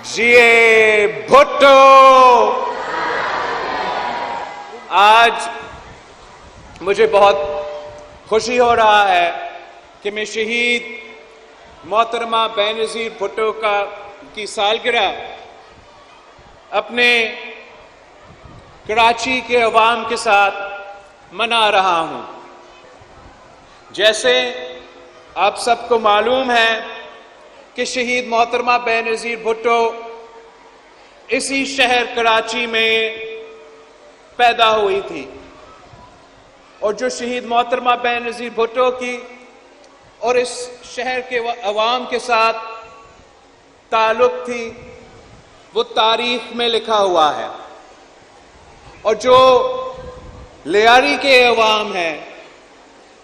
جیے بھٹو۔ آج مجھے بہت خوشی ہو رہا ہے کہ میں شہید محترمہ بینظیر بھٹو کی سالگرہ اپنے کراچی کے عوام کے ساتھ منا رہا ہوں۔ جیسے آپ سب کو معلوم ہے کہ شہید محترمہ بینظیر بھٹو اسی شہر کراچی میں پیدا ہوئی تھی، اور جو شہید محترمہ بینظیر بھٹو کی اور اس شہر کے عوام کے ساتھ تعلق تھی وہ تاریخ میں لکھا ہوا ہے، اور جو لیاری کے عوام ہیں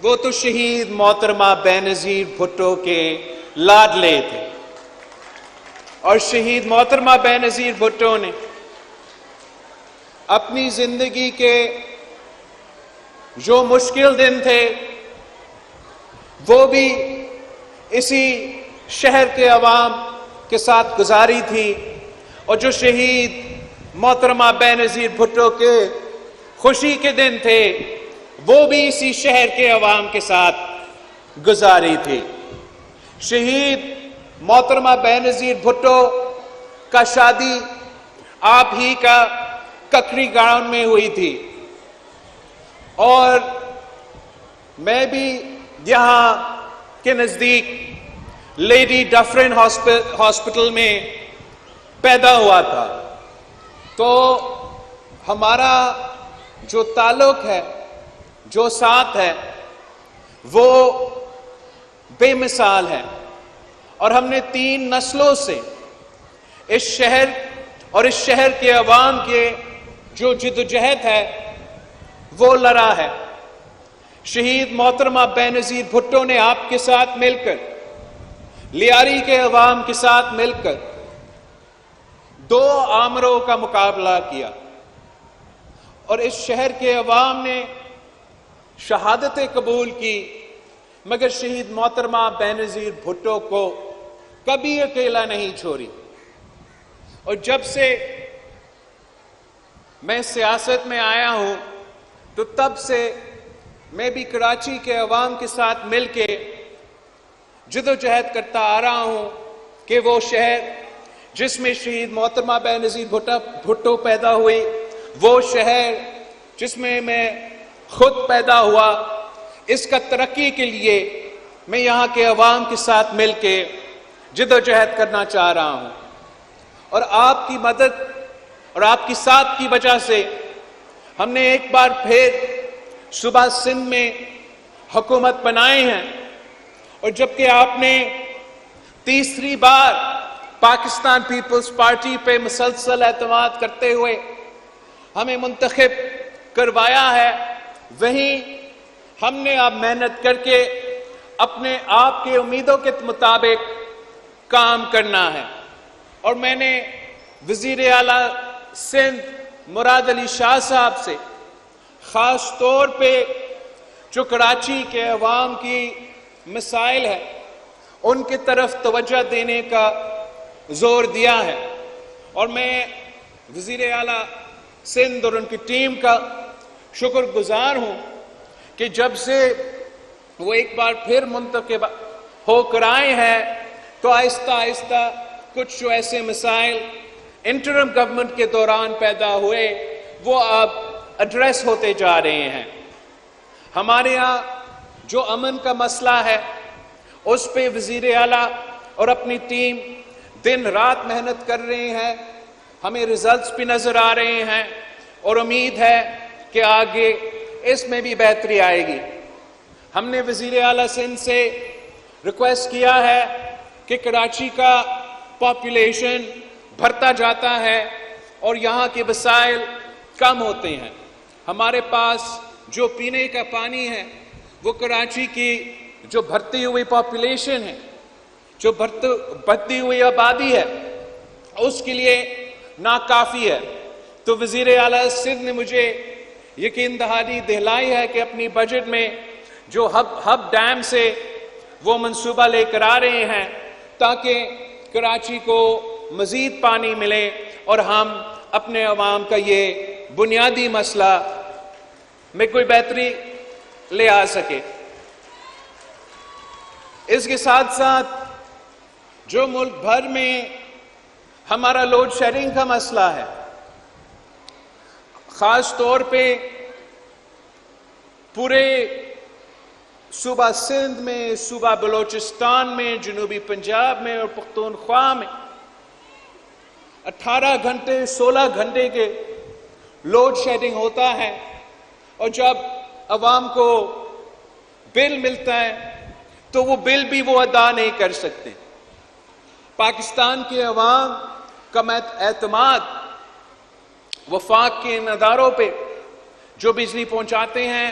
وہ تو شہید محترمہ بینظیر بھٹو کے لاڈلے تھے۔ اور شہید محترمہ بینظیر بھٹو نے اپنی زندگی کے جو مشکل دن تھے وہ بھی اسی شہر کے عوام کے ساتھ گزاری تھی، اور جو شہید محترمہ بینظیر بھٹو کے خوشی کے دن تھے وہ بھی اسی شہر کے عوام کے ساتھ گزاری تھی۔ شہید محترمہ بینظیر بھٹو کا شادی آپ ہی کا ککری گراؤنڈ میں ہوئی تھی، اور میں بھی یہاں کے نزدیک لیڈی ڈفرن ہاسپٹل میں پیدا ہوا تھا۔ تو ہمارا جو تعلق ہے، جو ساتھ ہے، وہ بے مثال ہے، اور ہم نے 3 نسلوں سے اس شہر اور اس شہر کے عوام کے جو جدوجہد ہے وہ لڑا ہے۔ شہید محترمہ بینظیر بھٹو نے آپ کے ساتھ مل کر، لیاری کے عوام کے ساتھ مل کر 2 آمروں کا مقابلہ کیا، اور اس شہر کے عوام نے شہادتیں قبول کی، مگر شہید محترمہ بینظیر بھٹو کو کبھی اکیلا نہیں چھوڑی۔ اور جب سے میں سیاست میں آیا ہوں تو تب سے میں بھی کراچی کے عوام کے ساتھ مل کے جدوجہد کرتا آ رہا ہوں کہ وہ شہر جس میں شہید محترمہ بینظیر بھٹو پیدا ہوئی، وہ شہر جس میں میں خود پیدا ہوا، اس کا ترقی کے لیے میں یہاں کے عوام کے ساتھ مل کے جدوجہد کرنا چاہ رہا ہوں۔ اور آپ کی مدد اور آپ کی ساتھ کی وجہ سے ہم نے ایک بار پھر صوبہ سندھ میں حکومت بنائے ہیں، اور جبکہ آپ نے تیسری بار پاکستان پیپلز پارٹی پہ مسلسل اعتماد کرتے ہوئے ہمیں منتخب کروایا ہے، وہیں ہم نے اب محنت کر کے اپنے آپ کے امیدوں کے مطابق کام کرنا ہے۔ اور میں نے وزیر اعلیٰ سندھ مراد علی شاہ صاحب سے خاص طور پہ جو کراچی کے عوام کی مسائل ہے ان کی طرف توجہ دینے کا زور دیا ہے، اور میں وزیر اعلیٰ سندھ اور ان کی ٹیم کا شکر گزار ہوں کہ جب سے وہ ایک بار پھر منتخب ہو کر آئے ہیں تو آہستہ آہستہ کچھ جو ایسے مسائل انٹرم گورنمنٹ کے دوران پیدا ہوئے وہ اب ایڈریس ہوتے جا رہے ہیں۔ ہمارے ہاں جو امن کا مسئلہ ہے اس پہ وزیر اعلیٰ اور اپنی ٹیم دن رات محنت کر رہے ہیں، ہمیں ریزلٹس بھی نظر آ رہے ہیں، اور امید ہے کہ آگے اس میں بھی بہتری آئے گی۔ ہم نے وزیر اعلیٰ سندھ سے ریکویسٹ کیا ہے کہ کراچی کا پاپولیشن بڑھتا جاتا ہے اور یہاں کے وسائل کم ہوتے ہیں۔ ہمارے پاس جو پینے کا پانی ہے وہ کراچی کی جو بڑھتی ہوئی پاپولیشن ہے، جو بڑھتی ہوئی آبادی ہے، اس کے لیے ناکافی ہے۔ تو وزیر اعلیٰ سندھ نے مجھے یقین دہانی دلائی ہے کہ اپنی بجٹ میں جو ہب ڈیم سے وہ منصوبہ لے کر آ رہے ہیں تاکہ کراچی کو مزید پانی ملے اور ہم اپنے عوام کا یہ بنیادی مسئلہ میں کوئی بہتری لے آ سکے۔ اس کے ساتھ ساتھ جو ملک بھر میں ہمارا لوڈ شیڈنگ کا مسئلہ ہے، خاص طور پہ پورے صوبہ سندھ میں، صوبہ بلوچستان میں، جنوبی پنجاب میں اور پختونخوا میں 18 گھنٹے 16 گھنٹے کے لوڈ شیڈنگ ہوتا ہے، اور جب عوام کو بل ملتا ہے تو وہ بل بھی وہ ادا نہیں کر سکتے۔ پاکستان کے عوام کا اعتماد وفاق کے ان اداروں پہ جو بجلی پہنچاتے ہیں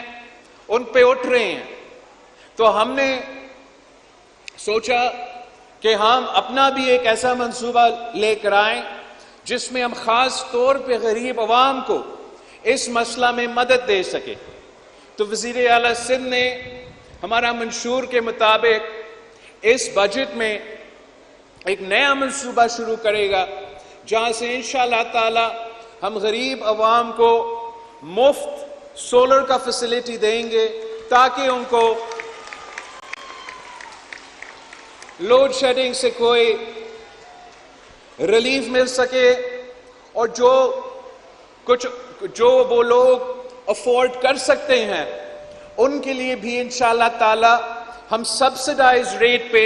ان پہ اٹھ رہے ہیں، تو ہم نے سوچا کہ ہم اپنا بھی ایک ایسا منصوبہ لے کر آئیں جس میں ہم خاص طور پہ غریب عوام کو اس مسئلہ میں مدد دے سکے۔ تو وزیر اعلیٰ سندھ نے ہمارا منشور کے مطابق اس بجٹ میں ایک نیا منصوبہ شروع کرے گا، جہاں سے انشاءاللہ تعالی ہم غریب عوام کو مفت سولر کا فیسلٹی دیں گے تاکہ ان کو لوڈ شیڈنگ سے کوئی ریلیف مل سکے، اور جو وہ لوگ افورڈ کر سکتے ہیں ان کے لیے بھی انشاءاللہ تعالی ہم سبسڈائز ریٹ پہ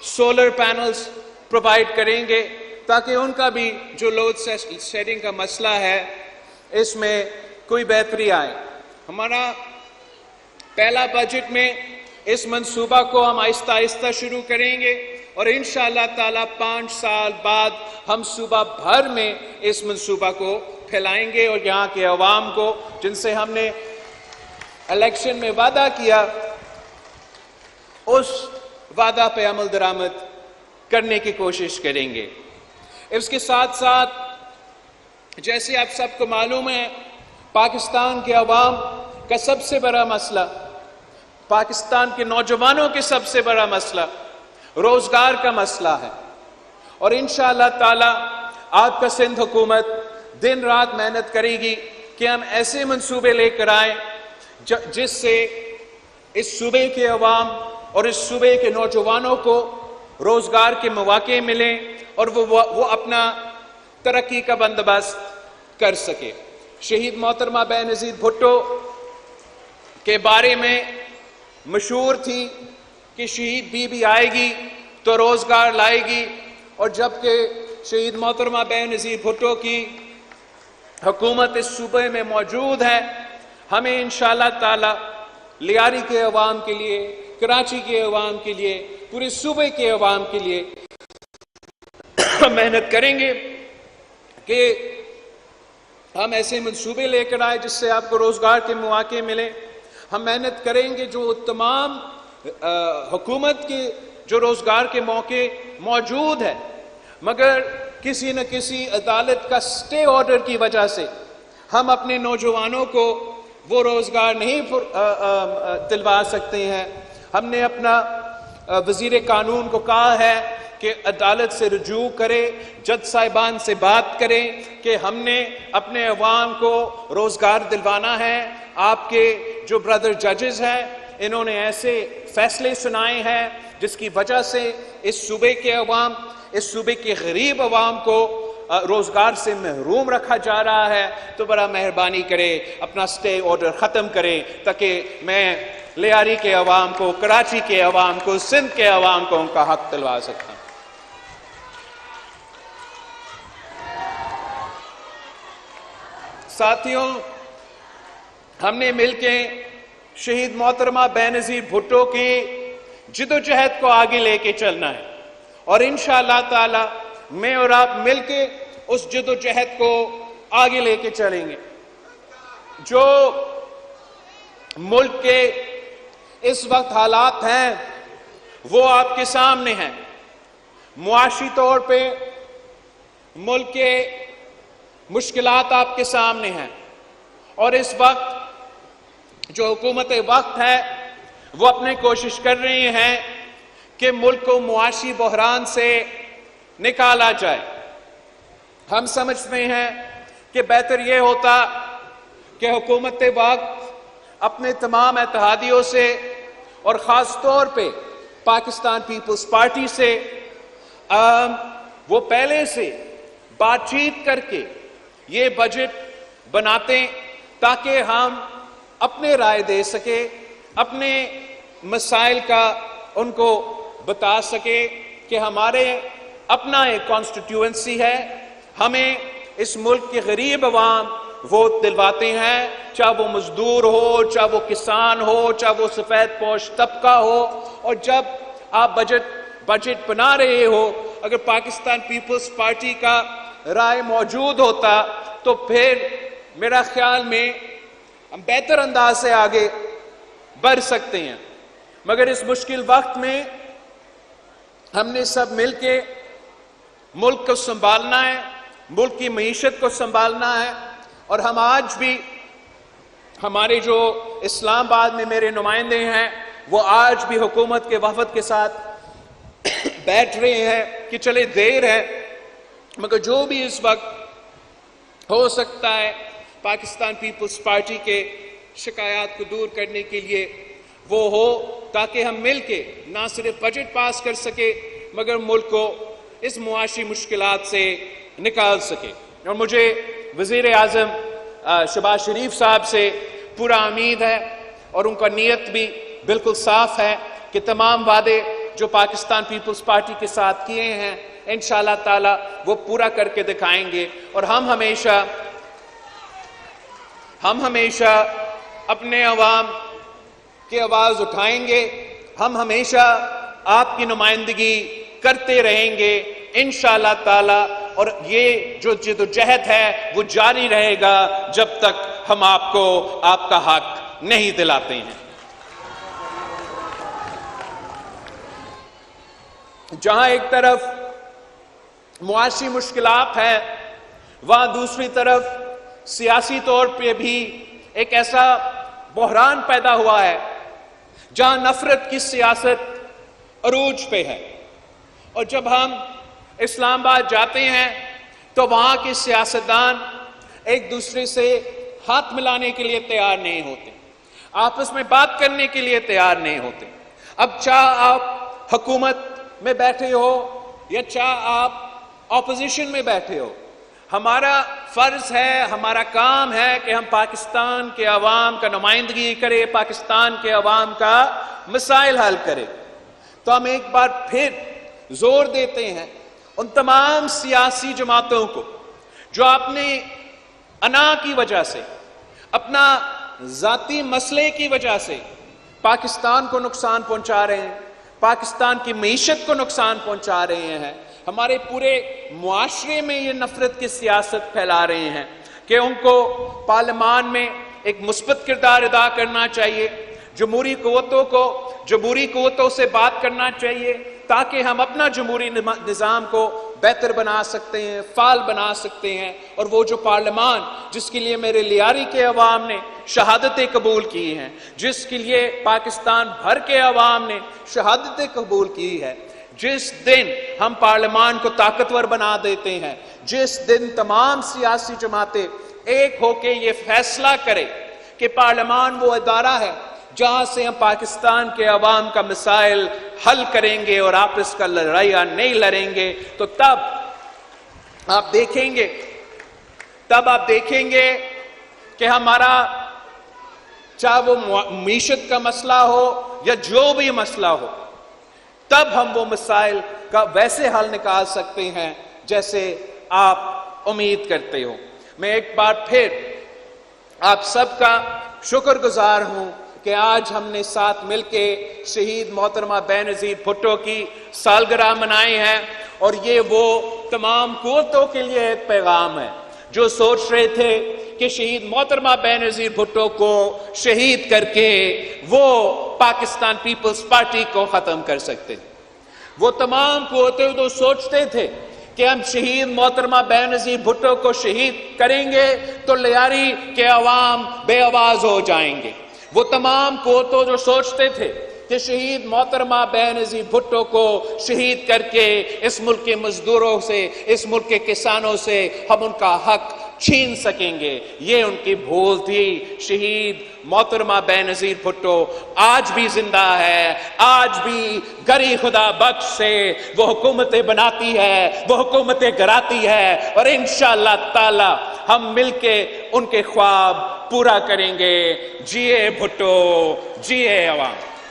سولر پینلز پرووائڈ کریں گے تاکہ ان کا بھی جو لوڈ شیڈنگ کا مسئلہ ہے اس میں کوئی بہتری آئے۔ ہمارا پہلا بجٹ میں اس منصوبہ کو ہم آہستہ آہستہ شروع کریں گے، اور انشاءاللہ تعالی 5 سال بعد ہم صوبہ بھر میں اس منصوبہ کو پھیلائیں گے، اور یہاں کے عوام کو جن سے ہم نے الیکشن میں وعدہ کیا اس وعدہ پہ عمل درآمد کرنے کی کوشش کریں گے۔ اس کے ساتھ ساتھ جیسے آپ سب کو معلوم ہے، پاکستان کے عوام کا سب سے بڑا مسئلہ، پاکستان کے نوجوانوں کے سب سے بڑا مسئلہ روزگار کا مسئلہ ہے، اور انشاءاللہ تعالی آپ کا سندھ حکومت دن رات محنت کرے گی کہ ہم ایسے منصوبے لے کر آئیں جس سے اس صوبے کے عوام اور اس صوبے کے نوجوانوں کو روزگار کے مواقع ملیں اور وہ اپنا ترقی کا بندوبست کر سکے۔ شہید محترمہ بے نظیر بھٹو کے بارے میں مشہور تھی کہ شہید بی بی آئے گی تو روزگار لائے گی، اور جبکہ شہید محترمہ بے نظیر بھٹو کی حکومت اس صوبے میں موجود ہے، ہمیں انشاءاللہ تعالی لیاری کے عوام کے لیے، کراچی کے عوام کے لیے، پورے صوبے کے عوام کے لیے محنت کریں گے کہ ہم ایسے منصوبے لے کر آئے جس سے آپ کو روزگار کے مواقع ملیں۔ ہم محنت کریں گے جو تمام حکومت کے جو روزگار کے موقع موجود ہے، مگر کسی نہ کسی عدالت کا سٹے آرڈر کی وجہ سے ہم اپنے نوجوانوں کو وہ روزگار نہیں دلوا سکتے ہیں۔ ہم نے اپنا وزیر قانون کو کہا ہے کہ عدالت سے رجوع کرے، جج صاحبان سے بات کریں کہ ہم نے اپنے عوام کو روزگار دلوانا ہے۔ آپ کے جو بردر ججز ہیں انہوں نے ایسے فیصلے سنائے ہیں جس کی وجہ سے اس صوبے کے عوام، اس صوبے کے غریب عوام کو روزگار سے محروم رکھا جا رہا ہے، تو بڑا مہربانی کرے اپنا سٹے آرڈر ختم کرے تاکہ میں لیاری کے عوام کو، کراچی کے عوام کو، سندھ کے عوام کو ان کا حق دلوا سکتا ہوں۔ ساتھیوں، ہم نے مل کے شہید محترمہ بے نظیر بھٹو کی جدوجہد کو آگے لے کے چلنا ہے، اور انشاءاللہ تعالی میں اور آپ مل کے اس جدوجہد کو آگے لے کے چلیں گے۔ جو ملک کے اس وقت حالات ہیں وہ آپ کے سامنے ہیں۔ معاشی طور پہ ملک کے مشکلات آپ کے سامنے ہیں، اور اس وقت جو حکومت وقت ہے وہ اپنے کوشش کر رہی ہیں کہ ملک کو معاشی بحران سے نکالا جائے۔ ہم سمجھتے ہیں کہ بہتر یہ ہوتا کہ حکومت وقت اپنے تمام اتحادیوں سے اور خاص طور پہ پاکستان پیپلز پارٹی سے وہ پہلے سے بات چیت کر کے یہ بجٹ بناتے تاکہ ہم اپنے رائے دے سکے، اپنے مسائل کا ان کو بتا سکے کہ ہمارے اپنا ایک کانسٹیٹیوئنسی ہے، ہمیں اس ملک کے غریب عوام ووٹ دلواتے ہیں، چاہے وہ مزدور ہو، چاہے وہ کسان ہو، چاہے وہ سفید پوش طبقہ ہو۔ اور جب آپ بجٹ بنا رہے ہو، اگر پاکستان پیپلز پارٹی کا رائے موجود ہوتا تو پھر میرا خیال میں ہم بہتر انداز سے آگے بڑھ سکتے ہیں۔ مگر اس مشکل وقت میں ہم نے سب مل کے ملک کو سنبھالنا ہے، ملک کی معیشت کو سنبھالنا ہے، اور ہم آج بھی ہمارے جو اسلام آباد میں میرے نمائندے ہیں وہ آج بھی حکومت کے وفد کے ساتھ بیٹھ رہے ہیں کہ چلے دیر ہے مگر جو بھی اس وقت ہو سکتا ہے پاکستان پیپلز پارٹی کے شکایات کو دور کرنے کے لیے وہ ہو، تاکہ ہم مل کے نہ صرف بجٹ پاس کر سکے مگر ملک کو اس معاشی مشکلات سے نکال سکے۔ اور مجھے وزیر اعظم شہباز شریف صاحب سے پورا امید ہے اور ان کا نیت بھی بالکل صاف ہے کہ تمام وعدے جو پاکستان پیپلز پارٹی کے ساتھ کیے ہیں انشاءاللہ تعالی وہ پورا کر کے دکھائیں گے، اور ہم ہمیشہ اپنے عوام کی آواز اٹھائیں گے، ہم ہمیشہ آپ کی نمائندگی کرتے رہیں گے انشاءاللہ تعالی، اور یہ جو جدوجہد ہے وہ جاری رہے گا جب تک ہم آپ کو آپ کا حق نہیں دلاتے ہیں۔ جہاں ایک طرف معاشی مشکلات ہے وہاں دوسری طرف سیاسی طور پہ بھی ایک ایسا بحران پیدا ہوا ہے جہاں نفرت کی سیاست عروج پہ ہے، اور جب ہم اسلام آباد جاتے ہیں تو وہاں کے سیاستدان ایک دوسرے سے ہاتھ ملانے کے لیے تیار نہیں ہوتے، آپس میں بات کرنے کے لیے تیار نہیں ہوتے۔ اب چاہے آپ حکومت میں بیٹھے ہو یا چاہے آپ اپوزیشن میں بیٹھے ہو، ہمارا فرض ہے، ہمارا کام ہے کہ ہم پاکستان کے عوام کا نمائندگی کریں، پاکستان کے عوام کا مسائل حل کریں۔ تو ہم ایک بار پھر زور دیتے ہیں ان تمام سیاسی جماعتوں کو جو اپنے انا کی وجہ سے، اپنا ذاتی مسئلے کی وجہ سے پاکستان کو نقصان پہنچا رہے ہیں، پاکستان کی معیشت کو نقصان پہنچا رہے ہیں، ہمارے پورے معاشرے میں یہ نفرت کی سیاست پھیلا رہے ہیں، کہ ان کو پارلیمان میں ایک مثبت کردار ادا کرنا چاہیے، جمہوری قوتوں سے بات کرنا چاہیے تاکہ ہم اپنا جمہوری نظام کو بہتر بنا سکتے ہیں، فعال بنا سکتے ہیں، اور وہ جو پارلیمان جس کے لیے میرے لیاری کے عوام نے شہادتیں قبول کی ہیں، جس کے لیے پاکستان بھر کے عوام نے شہادتیں قبول کی ہے، جس دن ہم پارلیمان کو طاقتور بنا دیتے ہیں، جس دن تمام سیاسی جماعتیں ایک ہو کے یہ فیصلہ کرے کہ پارلیمان وہ ادارہ ہے جہاں سے ہم پاکستان کے عوام کا مسائل حل کریں گے اور آپس کا لڑائیاں نہیں لڑیں گے، تو تب آپ دیکھیں گے کہ ہمارا چاہے وہ معیشت کا مسئلہ ہو یا جو بھی مسئلہ ہو، تب ہم وہ مسائل کا ویسے حل نکال سکتے ہیں جیسے آپ امید کرتے ہو۔ میں ایک بار پھر آپ سب کا شکر گزار ہوں کہ آج ہم نے ساتھ مل کے شہید محترمہ بینظیر بھٹو کی سالگرہ منائے ہیں، اور یہ وہ تمام قوتوں کے لیے ایک پیغام ہے جو سوچ رہے تھے کہ شہید محترمہ بینظیر بھٹو کو شہید کر کے وہ پاکستان پیپلز پارٹی کو ختم کر سکتے ہیں۔ وہ تمام قوتیں جو سوچتے تھے کہ ہم شہید محترمہ بینظیر بھٹو کو شہید کریں گے تو لیاری کے عوام بے آواز ہو جائیں گے، وہ تمام قوتوں جو سوچتے تھے کہ شہید محترمہ بینظیر بھٹو کو شہید کر کے اس ملک کے مزدوروں سے، اس ملک کے کسانوں سے ہم ان کا حق چھین سکیں گے۔ یہ ان کی بھول تھی۔ شہید محترمہ بینظیر بھٹو آج بھی زندہ ہے، آج بھی گری خدا بخش سے وہ حکومتیں بناتی ہے، وہ حکومتیں گراتی ہے، اور انشاءاللہ تعالی ہم مل کے ان کے خواب پورا کریں گے۔ جیے بھٹو، جیے عوام۔